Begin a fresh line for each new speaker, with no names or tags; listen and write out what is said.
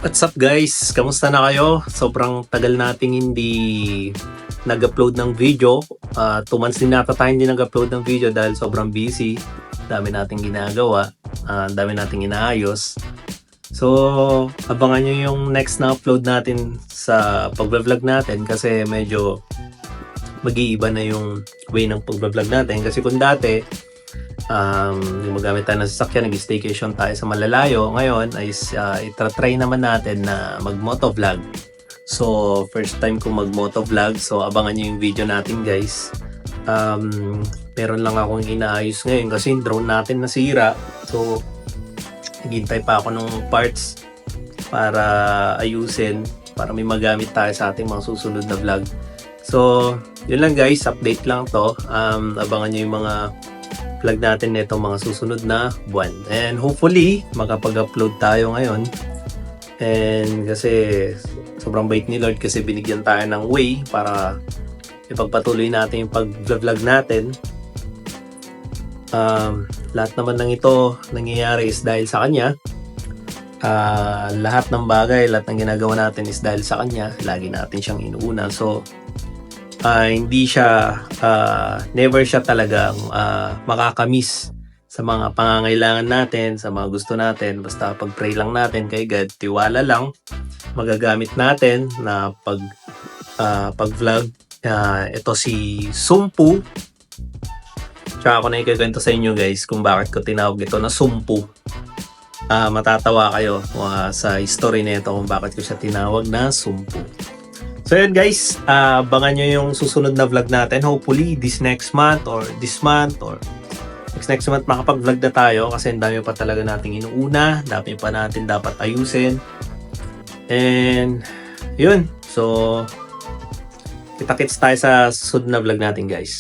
What's up guys? Kamusta na kayo? Sobrang tagal nating hindi nag-upload ng video. 2 months din nata tayo hindi nag-upload ng video dahil sobrang busy. Dami nating ginagawa. Dami nating inaayos. So, abangan nyo yung next na upload natin sa pag-vlog natin kasi medyo mag-iiba na yung way ng pag-vlog natin. Kasi kung dati, gumagamit tayo ng sasakyan, nag-staycation tayo sa malalayo. Ngayon ay itatry naman natin na mag-motovlog. So, first time ko mag-motovlog. So, abangan nyo yung video natin guys. Meron lang akong inaayos ngayon kasi yung drone natin nasira. So, naghintay pa ako ng parts para ayusin, para may magamit tayo sa ating mga susunod na vlog. So, yun lang guys, update lang to. Abangan nyo yung mga vlog natin nito mga susunod na buwan. And hopefully, makapag-upload tayo ngayon. And kasi sobrang bait ni Lord kasi binigyan tayo ng way para ipagpatuloy natin yung pag-vlog natin. Lahat naman ng ito nangyayari is dahil sa Kanya. Lahat ng bagay, lahat ng ginagawa natin is dahil sa Kanya. Lagi natin siyang inuuna. So, hindi siya, never siya talagang makakamiss sa mga pangangailangan natin, sa mga gusto natin. Basta pag-pray lang natin kay God, tiwala lang, magagamit natin na pag-vlog. Ito si Sumpu. Tsaka ako na ikakwento sa inyo guys kung bakit ko tinawag ito na Sumpu. Matatawa kayo sa history nito kung bakit ko siya tinawag na Sumpu. So yun guys, abangan nyo yung susunod na vlog natin. Hopefully this next month or next month makapag-vlog na tayo kasi ang dami pa talaga nating inuuna, dami pa natin dapat ayusin. And yun, so kita-kits tayo sa susunod na vlog natin guys.